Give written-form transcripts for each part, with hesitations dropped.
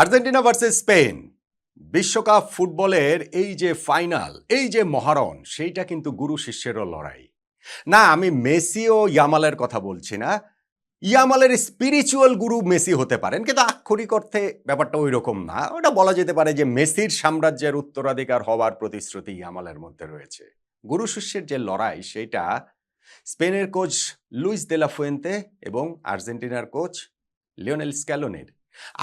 Argentina versus Spain বিশ্বকাপ ফুটবলের এই যে ফাইনাল, এই যে মহারণ, সেইটা কিন্তু গুরু শিষ্যেরও লড়াই। না, আমি মেসি ও ইয়ামালের কথা বলছি না। ইয়ামালের স্পিরিচুয়াল গুরু মেসি হতে পারেন, কিন্তু আক্ষরিক অর্থে ব্যাপারটা ওই রকম না। ওটা বলা যেতে পারে যে মেসির সাম্রাজ্যের উত্তরাধিকার হওয়ার প্রতিশ্রুতি ইয়ামালের মধ্যে রয়েছে। গুরু শিষ্যের যে লড়াই, সেইটা স্পেনের coach Luis de la Fuente এবং আর্জেন্টিনার কোচ লিওনেল স্ক্যালোনির।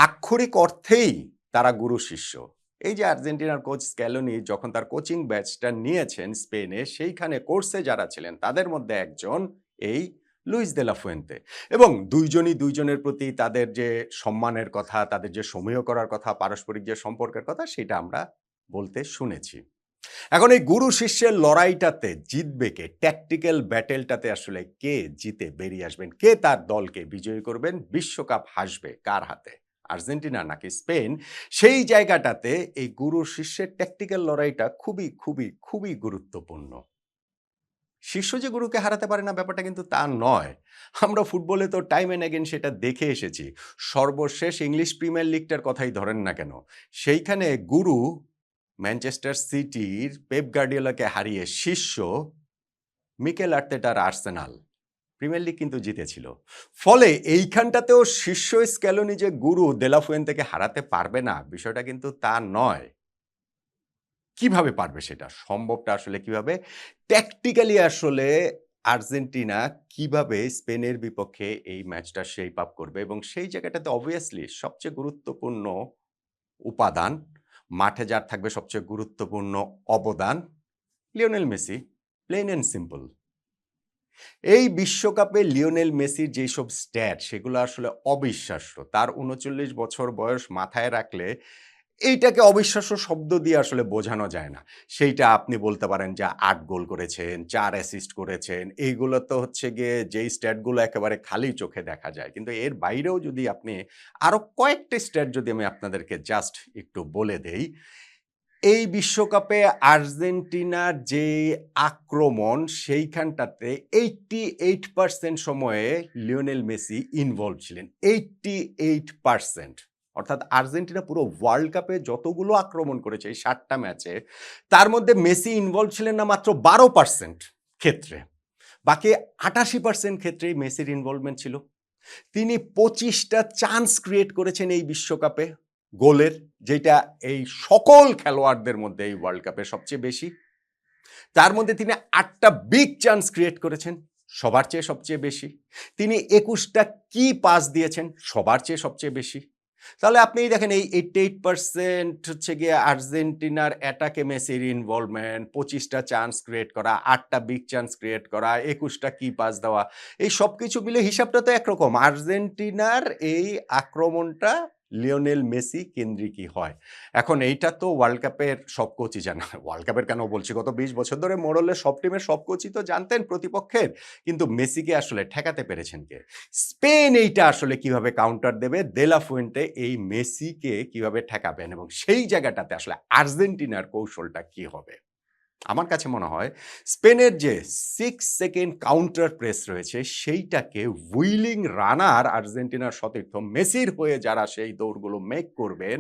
আক্ষরিক অর্থেই তারা গুরু শিষ্য। এই যে আর্জেন্টিনার কোচ স্ক্যালোনি যখন তার কোচিং ব্যাচটা নিয়েছেন স্পেনে, সেইখানে কোর্সে যারা ছিলেন তাদের মধ্যে একজন এই লুইস দে লা ফুয়েন্তে। এবং দুইজনই দুইজনের প্রতি তাদের যে সম্মানের কথা, তাদের যে সমীহ করার কথা, পারস্পরিক যে সম্পর্কের কথা, সেটা আমরা বলতে শুনেছি। এখন এই গুরু শিষ্যের লড়াইটাতে জিতবে কে? ট্যাকটিক্যাল ব্যাটেলটাতে আসলে কে জিতে বেরিয়ে আসবেন? কে তার দলকে বিজয়ী করবেন? বিশ্বকাপ হাসবে কার হাতে? আর্জেন্টিনা নাকি স্পেন? সেই জায়গাটাতে এই গুরু শিষ্যের ট্যাকটিক্যাল লড়াইটা খুবই খুবই খুবই গুরুত্বপূর্ণ। শিষ্য যে গুরুকে হারাতে পারে না, ব্যাপারটা কিন্তু তা নয়। আমরা ফুটবলে তো টাইম অ্যান্ড অ্যাগেন সেটা দেখে এসেছি। সর্বশেষ ইংলিশ প্রিমিয়ার লিগটার কথাই ধরেন না কেন, সেইখানে গুরু ম্যানচেস্টার সিটির পেপ গার্ডিওলাকে হারিয়ে শিষ্য মিকেল আর্তেটার আর্সেনাল প্রিমিয়ার লিগ কিন্তু জিতেছিল। ফলে এইখানটাতেও শিষ্য স্ক্যালোনি যে গুরু দে লা ফুয়েন্তেকে হারাতে পারবে না, বিষয়টা কিন্তু তা নয়। কিভাবে পারবে? সেটা সম্ভবটা আসলে কিভাবে? ট্যাকটিক্যালি আসলে আর্জেন্টিনা কিভাবে স্পেনের বিপক্ষে এই ম্যাচটা শেপ আপ করবে, এবং সেই জায়গাটাতে অবভিয়াসলি সবচেয়ে গুরুত্বপূর্ণ উপাদান, মাঠে যার থাকবে সবচেয়ে গুরুত্বপূর্ণ অবদান, Lionel Messi. Plain and simple. এই বিশ্বকাপে লিওনেল মেসির যেসব স্ট্যাট, সেগুলো আসলে অবিশ্বাস্য। তার ৩৯ বছর বয়স মাথায় রাখলে এইটাকে অবিশ্বাস্য শব্দ দিয়ে আসলে বোঝানো যায় না। সেইটা আপনি বলতে পারেন যে ৮ গোল করেছেন, ৪ অ্যাসিস্ট করেছেন। এইগুলো তো হচ্ছে গিয়ে যেই স্ট্যাটগুলো একেবারে খালি চোখে দেখা যায়। কিন্তু এর বাইরেও যদি আপনি আরো কয়েকটা স্ট্যাট যদি আমি আপনাদেরকে জাস্ট একটু বলে দেই। এই বিশ্বকাপে আর্জেন্টিনার যে আক্রমণ, সেইখানটাতে 88% সময়ে লিওনেল মেসি ইনভলভ ছিলেন। 88%। অর্থাৎ আর্জেন্টিনা পুরো ওয়ার্ল্ড কাপে যতগুলো আক্রমণ করেছে এই ৭ টা ম্যাচে, তার মধ্যে মেসি ইনভলভ ছিলেন না মাত্র 12% ক্ষেত্রে। বাকি 88% ক্ষেত্রেই মেসির ইনভলভমেন্ট ছিল। তিনি ২৫ টা চান্স ক্রিয়েট করেছেন এই বিশ্বকাপে গোলের, যেটা এই সকল খেলোয়াড়দের মধ্যে এই ওয়ার্ল্ড কাপে সবচেয়ে বেশি। তার মধ্যে তিনি ৮ টা বিগ চান্স ক্রিয়েট করেছেন, সবার চেয়ে সবচেয়ে বেশি। তিনি ২১ টা কি পাস দিয়েছেন, সবার চেয়ে সবচেয়ে বেশি। তাহলে আপনি দেখেন এই 88% হচ্ছে গিয়ে আর্জেন্টিনার অ্যাটাকে মেসির ইনভলভমেন্ট, ২৫ টা চান্স ক্রিয়েট করা, ৮ টা বিগ চান্স ক্রিয়েট করা, ২১ টা কি পাস দেওয়া। এই সবকিছু মিলে হিসাবটা তো একরকম। আর্জেন্টিনার এই আক্রমণটা লিওনেল মেসি কেন্দ্রিকই হয়। এখন এইটা তো ওয়ার্ল্ড কাপের সব কোচই জানে। ওয়ার্ল্ড কাপের কেন বলছি, গত ২০ বছর ধরে মোরলে সব টিমের সব কোচই তো জানতেন প্রতিপক্ষের। কিন্তু মেসিকে আসলে ঠেকাতে পেরেছেন কে? স্পেন এইটা আসলে কিভাবে কাউন্টার দেবে, দে লা ফুয়েন্তে এই মেসিকে কিভাবে ঠেকাবেন, এবং সেই জায়গাটাতে আসলে আর্জেন্টিনার কৌশলটা কি হবে? আমার কাছে মনে হয় স্পেনের যে 6 সেকেন্ড কাউন্টার প্রেস রয়েছে, সেইটাকে উইলিং রানার আর্জেন্টিনার সতীর্থ মেসির হয়ে যারা সেই দৌড়গুলো মেক করবেন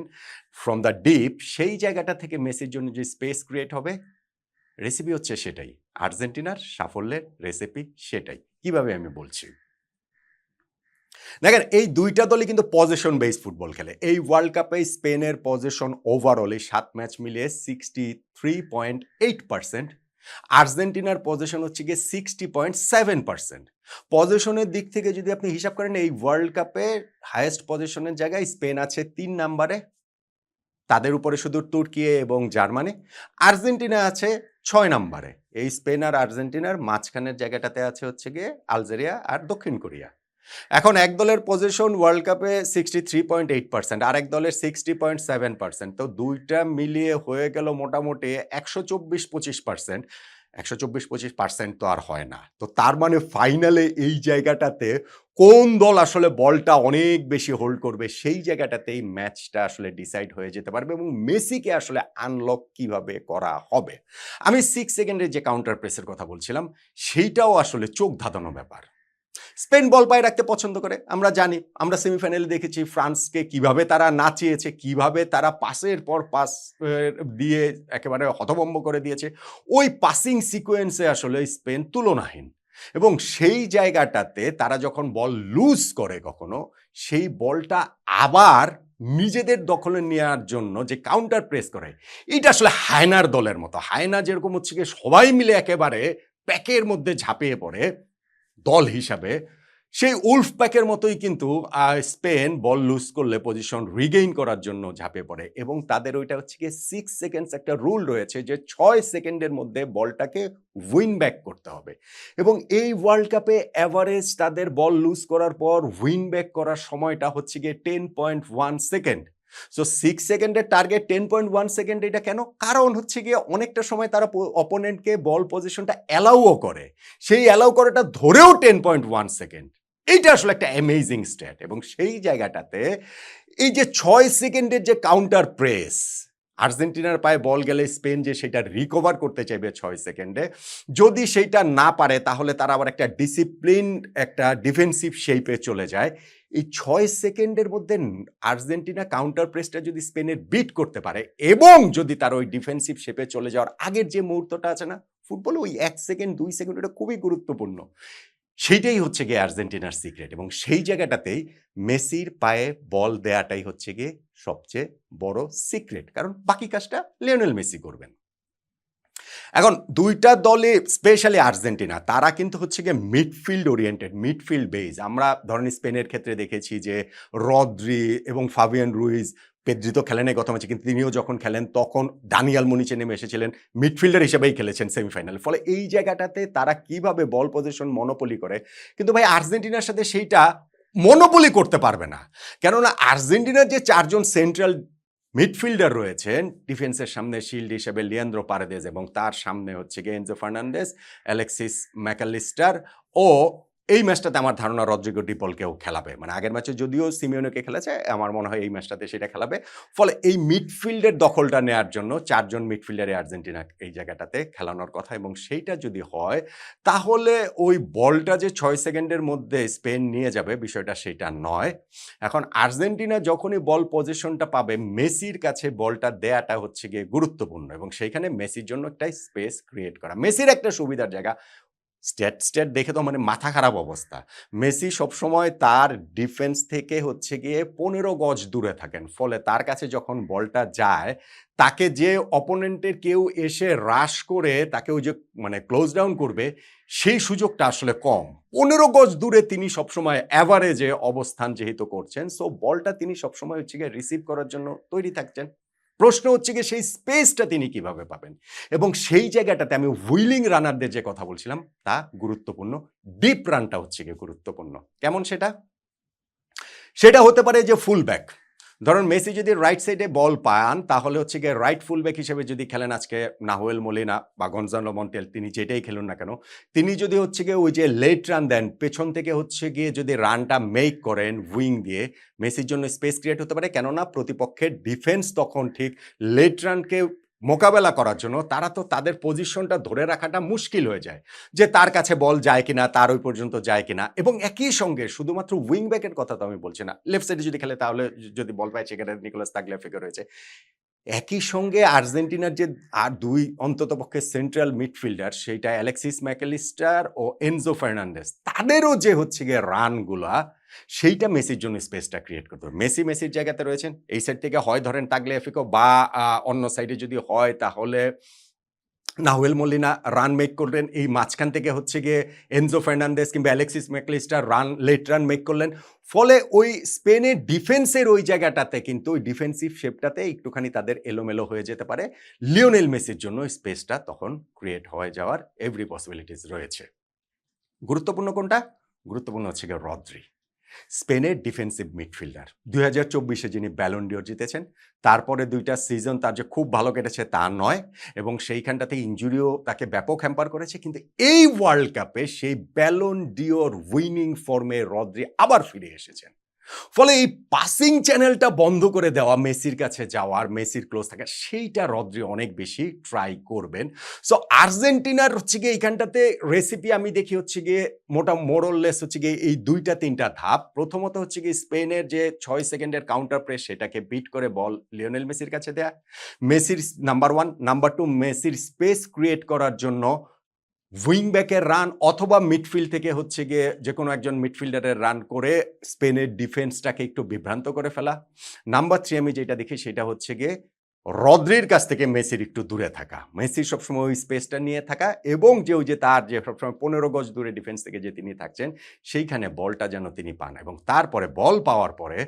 ফ্রম দ্য ডিপ, সেই জায়গাটা থেকে মেসির জন্য যে স্পেস ক্রিয়েট হবে, রেসিপি হচ্ছে সেটাই। আর্জেন্টিনার সাফল্যের রেসিপি সেটাই। কিভাবে আমি বলছি, দেখেন এই দুইটা দলই কিন্তু পজেশন বেস ফুটবল খেলে। এই ওয়ার্ল্ড কাপে স্পেনের পজেশন ওভারঅল এই ৭ ম্যাচ মিলিয়ে 63.8%। আর্জেন্টিনার পজেশন হচ্ছে গিয়ে 60.7%। পজেশনের দিক থেকে যদি আপনি হিসাব করেন, এই ওয়ার্ল্ড কাপে হাইয়েস্ট পজেশনের জায়গায় স্পেন আছে ৩ নম্বরে, তাদের উপরে শুধু তুর্কি এবং জার্মানি। আর্জেন্টিনা আছে ৬ নম্বরে। এই স্পেন আর আর্জেন্টিনার মাঝখানের জায়গাটাতে আছে হচ্ছে গিয়ে আলজেরিয়া আর দক্ষিণ কোরিয়া। এখন এক দলের পজিশন ওয়ার্ল্ড কাপে 63.8%, আরেক দলের 60.7%। তো দুইটা মিলিয়ে হয়ে গেল মোটামুটি ১২৪-২৫%। ১২৪-২৫% তো আর হয় না। তো তার মানে ফাইনালে এই জায়গাটাতে কোন দল আসলে বলটা অনেক বেশি হোল্ড করবে, সেই জায়গাটাতে এই ম্যাচটা আসলে ডিসাইড হয়ে যেতে পারবে, এবং মেসিকে আসলে আনলক কিভাবে করা হবে। আমি 6 সেকেন্ডের যে কাউন্টার প্রেসের কথা বলছিলাম, সেইটাও আসলে চোখ ধাঁধানো ব্যাপার। স্পেন বল পায়ে রাখতে পছন্দ করে, আমরা জানি। আমরা সেমিফাইনালে দেখেছি ফ্রান্সকে কিভাবে তারা নাচিয়েছে, কিভাবে তারা পাসের পর পাস দিয়ে একেবারে হতভম্ব করে দিয়েছে। ওই পাসিং সিকোয়েন্সে আসলে স্পেন তুলনাহীন। এবং সেই জায়গাটাতে তারা যখন বল লুজ করে কখনো, সেই বলটা আবার নিজেদের দখলে নেওয়ার জন্য যে কাউন্টার প্রেস করে, এটা আসলে হায়নার দলের মতো। হায়না যেরকম হচ্ছে গিয়ে সবাই মিলে একেবারে প্যাকের মধ্যে ঝাঁপিয়ে পড়ে দল হিসাবে, সেই উলফ প্যাকের মতোই কিন্তু স্পেন বল লুজ করলে পজিশন রিগেইন করার জন্য ঝাঁপিয়ে পড়ে। এবং তাদের ওইটা হচ্ছে গিয়ে 6 সেকেন্ডস একটা রুল রয়েছে যে 6 সেকেন্ডের মধ্যে বলটাকে উইন ব্যাক করতে হবে। এবং এই ওয়ার্ল্ড কাপে এভারেজ তাদের বল লুজ করার পর উইন ব্যাক করার সময়টা হচ্ছে গিয়ে 10.1 সেকেন্ড। সো 6 সেকেন্ডের টার্গেট 10.1 সেকেন্ড। এটা কেন? কারণ হচ্ছে গিয়ে অনেকটা সময় তারা অপোনেন্টকে বল পজিশনটা অ্যালাউও করে, সেই অ্যালাউ করাটা ধরেও 10.1 সেকেন্ড। এইটা আসলে একটা অ্যামেজিং স্ট্যাট। এবং সেই জায়গাটাতে এই যে 6 সেকেন্ডের যে কাউন্টার প্রেস, আর্জেন্টিনার পায়ে বল গেলে স্পেন যে সেটা রিকভার করতে চাইবে 6 সেকেন্ডে, যদি সেইটা না পারে তাহলে তারা আবার একটা ডিসিপ্লিন একটা ডিফেন্সিভ শেপে চলে যায়। এই 6 সেকেন্ডের মধ্যে আর্জেন্টিনা কাউন্টার প্রেসটা যদি স্পেনের বিট করতে পারে এবং যদি তার ওই ডিফেন্সিভ শেপে চলে যাওয়ার আগের যে মুহূর্তটা আছে না, ফুটবলে ওই 1 সেকেন্ড 2 সেকেন্ড এটা খুবই গুরুত্বপূর্ণ। সেইটাই হচ্ছে গিয়ে আর্জেন্টিনার সিক্রেট। এবং সেই জায়গাটাতেই মেসির পায়ে বল দেয়াটাই হচ্ছে গিয়ে সবচেয়ে বড় সিক্রেট, কারণ বাকি কাজটা লিওনেল মেসি করবেন। এখন দুইটা দলে স্পেশালি আর্জেন্টিনা, তারা কিন্তু হচ্ছে গিয়ে মিডফিল্ড ওরিয়েন্টেড, মিডফিল্ড বেজ। আমরা ধরেন স্পেনের ক্ষেত্রে দেখেছি যে রদ্রি এবং ফাবিয়ান রুইজ, পেদ্রি তো খেলেন গত ম্যাচে, কিন্তু তিনিও যখন খেলেন তখন দানিয়াল মুনিচে নেমে এসেছিলেন, মিডফিল্ডার হিসেবেই খেলেছেন সেমিফাইনাল। ফলে এই জায়গাটাতে তারা কিভাবে বল পজিশন মনোপলি করে, কিন্তু ভাই আর্জেন্টিনার সাথে সেইটা মনোপলি করতে পারবে না। কেননা আর্জেন্টিনার যে 4 জন সেন্ট্রাল মিডফিল্ডার রয়েছেন, ডিফেন্সের সামনে শিল্ড হিসেবে লিয়ান্দ্রো পারেদেজ এবং তার সামনে হচ্ছে গিয়ে এনজো ফার্নান্ডেজ, অ্যালেক্সিস ম্যাকালিস্টার ও এই ম্যাচটাতে আমার ধারণা রদ্রিগো ডি পলকেও খেলাবে। মানে আগের ম্যাচে যদিও সিমিওনেকে খেলেছে, আমার মনে হয় এই ম্যাচটাতে সেটা খেলাবে। ফলে এই মিডফিল্ডের দখলটা নেয়ার জন্য 4 জন মিডফিল্ডারে আর্জেন্টিনা এই জায়গাটাতে খেলানোর কথা। এবং সেইটা যদি হয় তাহলে ওই বলটা যে 6 সেকেন্ডের মধ্যে স্পেন নিয়ে যাবে, বিষয়টা সেইটা নয়। এখন আর্জেন্টিনা যখনই বল পজিশনটা পাবে, মেসির কাছে বলটা দেয়াটা হচ্ছে গিয়ে গুরুত্বপূর্ণ এবং সেইখানে মেসির জন্য একটা স্পেস ক্রিয়েট করা। মেসির একটা সুবিধার জায়গা, স্ট্যাট দেখে তো মানে মাথা খারাপ অবস্থা। মেসি সবসময় তার ডিফেন্স থেকে হচ্ছে গিয়ে 15 গজ দূরে থাকেন। ফলে তার কাছে যখন বলটা যায়, তাকে যে অপোনেন্টের কেউ এসে রাশ করে তাকে ওই যে মানে ক্লোজ ডাউন করবে, সেই সুযোগটা আসলে কম। 15 গজ দূরে তিনি সবসময় অ্যাভারেজে অবস্থান যেহেতু করছেন, সো বলটা তিনি সবসময় হচ্ছে গিয়ে রিসিভ করার জন্য তৈরি থাকছেন। প্রশ্ন হচ্ছে গিয়ে সেই স্পেসটা তিনি কিভাবে পাবেন। এবং সেই জায়গাটাতে আমি হুইলিং রানারদের যে কথা বলছিলাম তা গুরুত্বপূর্ণ। ডিপ রানটা হচ্ছে গিয়ে গুরুত্বপূর্ণ। কেমন সেটা? সেটা হতে পারে যে ফুল ব্যাক। ধরুন মেসি যদি রাইট সাইডে বল পান, তাহলে হচ্ছে গিয়ে রাইট ফুল ব্যাক হিসেবে যদি খেলেন আজকে নাহুয়েল মোলিনা বা গনজালো মন্টিয়েল, তিনি যেটাই খেলুন না কেন, তিনি যদি হচ্ছে গিয়ে ওই যে লেট রান দেন, পেছন থেকে হচ্ছে গিয়ে যদি রানটা মেক করেন উইং দিয়ে, মেসির জন্য স্পেস ক্রিয়েট হতে পারে। কেননা প্রতিপক্ষের ডিফেন্স তখন ঠিক লেট রানকে মোকাবেলা করার জন্য তারা তো তাদের পজিশনটা ধরে রাখাটা মুশকিল হয়ে যায়, যে তার কাছে বল যায় কিনা, তার ওই পর্যন্ত যায় কিনা। এবং একই সঙ্গে শুধুমাত্র উইং ব্যাকের কথা তো আমি বলছি না, লেফট সাইডে যদি খেলে তাহলে যদি বল পায় সেখানে নিকোলাস তাগলিয়াফিগো রয়েছে। একই সঙ্গে আর্জেন্টিনার যে আর 2 অন্ততপক্ষে সেন্ট্রাল মিডফিল্ডার, সেইটা অ্যালেক্সিস ম্যাকালিস্টার ও এনজো ফার্নান্ডেজ, তাদেরও যে হচ্ছে গিয়ে রানগুলা, সেইটা মেসির জন্য স্পেসটা ক্রিয়েট করতে হবে। মেসির জায়গাতে রয়েছেন, এই সাইড থেকে হয় ধরেন তাগলিয়াফিগো বা অন্য সাইডে যদি হয় তাহলে নাহুয়েল মোলিনা রান মেক করলেন, এই মাঝখান থেকে হচ্ছে গিয়ে এনজো ফার্নান্ডেজ কিংবা অ্যালেক্সিস ম্যাকলিস্টার লেট রান মেক করলেন। ফলে ওই স্পেনের ডিফেন্সের ওই জায়গাটাতে কিন্তু ওই ডিফেন্সিভ শেপটাতে একটুখানি তাদের এলোমেলো হয়ে যেতে পারে। লিওনেল মেসির জন্য স্পেসটা তখন ক্রিয়েট হয়ে যাওয়ার এভরি পসিবিলিটিস রয়েছে। গুরুত্বপূর্ণ কোনটা? গুরুত্বপূর্ণ হচ্ছে গিয়ে রদ্রি, স্পেনের ডিফেন্সিভ মিডফিল্ডার। 2024-এ যিনি ব্যালন ডিওর জিতেছেন, তারপরে 2টা সিজন তার যে খুব ভালো কেটেছে তা নয়, এবং সেইখানটাতে ইনজুরিও তাকে ব্যাপক হ্যাম্পার করেছে। কিন্তু এই ওয়ার্ল্ড কাপে সেই ব্যালন ডিওর উইনিং ফর্মে রদ্রি আবার ফিরে এসেছেন। ফলে এই পাসিং চ্যানেলটা বন্ধ করে দেওয়া, মেসির কাছে যাওয়ার, মেসির ক্লোজ থাকা, সেইটা রদ্রি অনেক বেশি ট্রাই করবেন। সো আর্জেন্টিনার হচ্ছে গিয়ে এইখানটাতে রেসিপি আমি দেখি হচ্ছে গিয়ে মোরললেস হচ্ছে গিয়ে এই ২টা-৩টা ধাপ। প্রথমত হচ্ছে গিয়ে স্পেনের যে ৬ সেকেন্ডের কাউন্টার প্রেস সেটাকে বিট করে বল লিওনেল মেসির কাছে দেয়া। মেসির নাম্বার 1, নাম্বার 2 মেসির স্পেস ক্রিয়েট করার জন্য উইং ব্যাকের রান অথবা মিডফিল্ড থেকে হচ্ছে গিয়ে যেকোনো একজন মিডফিল্ডারের রান করে স্পেনের ডিফেন্সটাকে একটু বিভ্রান্ত করে ফেলা। নাম্বার 3 আমি যেটা দেখি সেটা হচ্ছে গিয়ে রদ্রির কাছ থেকে মেসির একটু দূরে থাকা। মেসি সবসময় ওই স্পেসটা নিয়ে থাকা এবং ওই যে তার যে সবসময় ১৫ গজ দূরে ডিফেন্স থেকে যে তিনি থাকছেন, সেইখানে বলটা যেন তিনি পান এবং তারপরে বল পাওয়ার পরে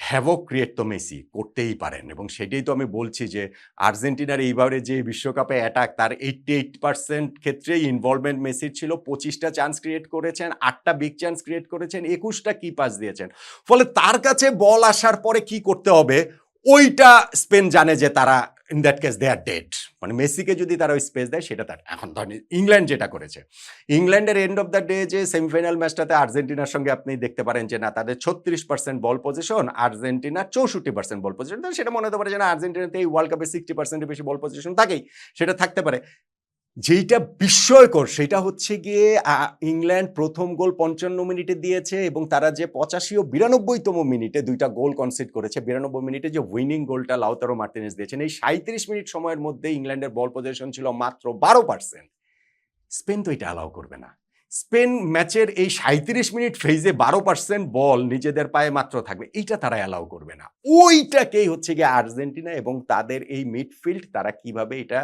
হ্যাভক ক্রিয়েট তো মেসি করতেই পারেন এবং সেটাই তো আমি বলছি যে আর্জেন্টিনার এইবারে যে বিশ্বকাপে অ্যাটাক তার 88% ক্ষেত্রেই ইনভলভমেন্ট মেসির ছিল। ২৫টা চান্স ক্রিয়েট করেছেন, ৮টা বিগ চান্স ক্রিয়েট করেছেন, ২১টা কি পাস দিয়েছেন। ফলে তার কাছে বল আসার পরে কি করতে হবে ওইটা স্পেন জানে যে তারা in that case they are dead. মানে মেসিকে যদি তারা ওই স্পেস দেয় সেটা তার এখন ধরেন ইংল্যান্ড যেটা করেছে, ইংল্যান্ডের এন্ড অফ দ্য ডে যে সেমিফাইনাল ম্যাচটাতে আর্জেন্টিনার সঙ্গে আপনি দেখতে পারেন যে না তাদের ৩৬% বল পজিশন, আর্জেন্টিনার ৬৪% বল পজিশন। সেটা মনে হতে পারে যে না আর্জেন্টিনাতে এই ওয়ার্ল্ড কাপে 60%-এর বেশি বল পজিশন থাকেই, সেটা থাকতে পারে। যেইটা বিস্ময়কর সেটা হচ্ছে গিয়ে ইংল্যান্ড প্রথম গোল ৫৫ মিনিটে দিয়েছে এবং তারা যে ৮৫ ও ৯২তম মিনিটে ২টা গোল কনসিড করেছে। ৯২ মিনিটে যে উইনিং গোলটা লাউতারো মার্টিনেজ দিয়েছেন, এই ৩৭ মিনিট সময়ের মধ্যে ইংল্যান্ডের বল পজিশন ছিল মাত্র ১২%। স্পেন তো এটা অ্যালাউ করবে না। স্পেন ম্যাচের এই ৩৭ মিনিট ফেজে ১২% বল নিজেদের পায়ে মাত্র থাকবে, এইটা তারা অ্যালাউ করবে না। ওইটাকেই হচ্ছে গিয়ে আর্জেন্টিনা এবং তাদের এই মিডফিল্ড তারা কিভাবে এটা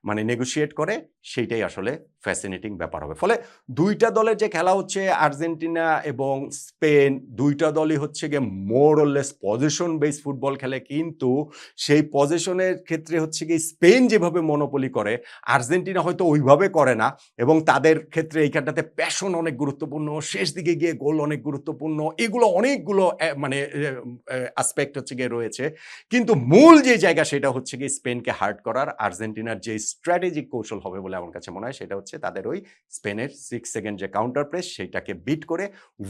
মানে নেগোশিয়েট করে সেইটাই আসলে ফ্যাসিনেটিং ব্যাপার হবে। ফলে ২টা দলের যে খেলা হচ্ছে আর্জেন্টিনা এবং স্পেন, ২টা দলই হচ্ছে গিয়ে more or less position base football খেলে, কিন্তু সেই পজিশনের ক্ষেত্রে হচ্ছে গিয়ে স্পেন যেভাবে মনোপলি করে আর্জেন্টিনা হয়তো ওইভাবে করে না এবং তাদের ক্ষেত্রে এইখানটাতে প্যাশন অনেক গুরুত্বপূর্ণ, শেষ দিকে গিয়ে গোল অনেক গুরুত্বপূর্ণ, এগুলো অনেকগুলো মানে অ্যাসপেক্ট হচ্ছে গিয়ে রয়েছে। কিন্তু মূল যে জায়গা সেটা হচ্ছে গিয়ে স্পেনকে হার্ট করার আর্জেন্টিনার যে স্ট্র্যাটেজিক কৌশল হবে বলে আমার কাছে মনে হয় সেটা হচ্ছে তাদের ওই স্পেনের 6 সেকেন্ড যে কাউন্টার প্রেস সেইটাকে বিট করে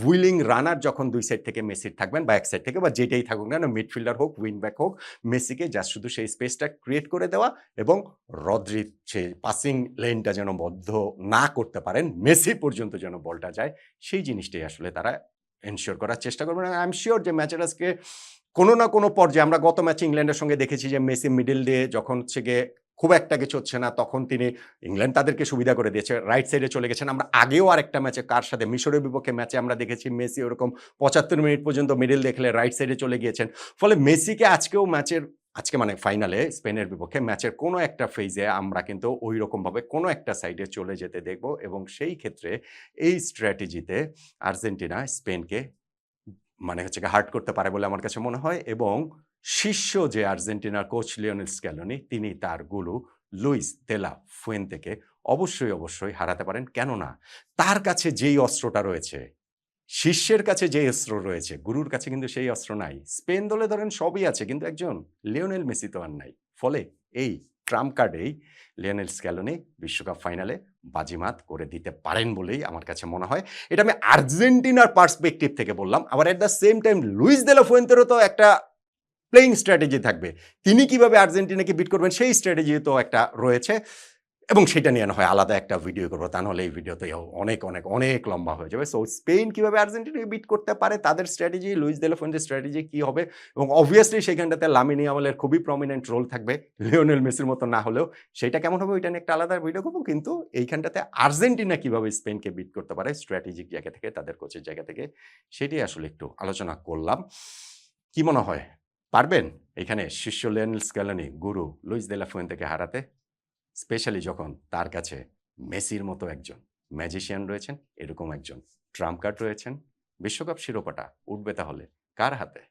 উইলিং রানার যখন ২ সাইড থেকে মেসির থাকবেন বা এক সাইড থেকে বা যেটাই থাকুক না মিডফিল্ডার হোক উইং ব্যাক হোক, মেসিকে জাস্ট শুধু সেই স্পেসটা ক্রিয়েট করে দেওয়া এবং রদ্রির সেই পাসিং লেনটা যেন বদ্ধ না করতে পারেন, মেসি পর্যন্ত যেন বলটা যায়, সেই জিনিসটাই আসলে তারা এনশিওর করার চেষ্টা করবেন। আই এম শিওর যে ম্যাচের আজকে কোনো না কোনো পর্যায়ে আমরা গত ম্যাচে ইংল্যান্ডের সঙ্গে দেখেছি যে মেসি মিডল দিয়ে যখন হচ্ছে গিয়ে খুব একটা কিছু হচ্ছে না তখন তিনি ইংল্যান্ড তাদেরকে সুবিধা করে দিয়েছে, রাইট সাইডে চলে গেছেন। আমরা আগেও আরেকটা ম্যাচে কার সাথে মিশরের বিপক্ষে ম্যাচে আমরা দেখেছি মেসি ওরকম ৭৫ মিনিট পর্যন্ত মিডল দেখলে রাইট সাইডে চলে গিয়েছেন। ফলে মেসিকে আজকেও ম্যাচের আজকে মানে ফাইনালে স্পেনের বিপক্ষে ম্যাচের কোনো একটা ফেজে আমরা কিন্তু ওই রকমভাবে কোনো একটা সাইডে চলে যেতে দেখব এবং সেই ক্ষেত্রে এই স্ট্র্যাটেজিতে আর্জেন্টিনা স্পেনকে মানে হচ্ছে হার্ট করতে পারে বলে আমার কাছে মনে হয় এবং শীর্ষ যে আর্জেন্টিনার কোচ লিওনেল স্ক্যালোনি তিনি তার গুরু লুইস দেলা ফুয়েন্তেকে অবশ্যই হারাতে পারেন। কেননা তার কাছে যেই অস্ত্রটা রয়েছে, শিষ্যের কাছে যে অস্ত্র রয়েছে, গুরুর কাছে কিন্তু সেই অস্ত্র নাই। স্পেন দলে ধরেন সবই আছে কিন্তু একজন লিওনেল মেসি তো আর নাই। ফলে এই ট্রাম্প কার্ডেই লিওনেল স্ক্যালোনি বিশ্বকাপ ফাইনালে বাজিমাত করে দিতে পারেন বলেই আমার কাছে মনে হয়। এটা আমি আর্জেন্টিনার পার্সপেক্টিভ থেকে বললাম। আবার at the same time Luis de la ফুয়েন্তেরও তো একটা প্লেইং স্ট্র্যাটেজি থাকবে। তিনি কিভাবে আর্জেন্টিনাকে বিট করবেন সেই স্ট্র্যাটেজি তো একটা রয়েছে এবং সেটা নিয়ে না হয় আলাদা একটা ভিডিও করব। তা নাহলে এই ভিডিওতে অনেক লম্বা হয়ে যাবে। সো স্পেন কিভাবে আর্জেন্টিনাকে বিট করতে পারে, তাদের স্ট্র্যাটেজি, লুইস দে লা ফুয়েন্তের স্ট্র্যাটেজি কি হবে এবং অবভিয়াসলি সেখানটাতে লামিন ইয়ামালের খুবই প্রমিনেন্ট রোল থাকবে। লিওনেল মেসির মতো না হলেও সেটা কেমন হবে ওইটা নিয়ে একটা আলাদা ভিডিও করব। কিন্তু এইখানটাতে আর্জেন্টিনা কিভাবে স্পেনকে বিট করতে পারে স্ট্র্যাটেজিক জায়গা থেকে, তাদের কোচের জায়গা থেকে, সেটাই আসলে একটু আলোচনা করলাম। কি মনে হয় পারবেন এখানে শিষ্য লিওনেল স্ক্যালোনি গুরু লুইস দে লা ফুয়েন্তেকে হারাতে? স্পেশালি যখন তার কাছে মেসির মতো একজন ম্যাজিশিয়ান রয়েছেন, এরকম একজন ট্রাম্প কার্ড রয়েছেন। বিশ্বকাপ শিরোপাটা উঠবে তাহলে কার হাতে?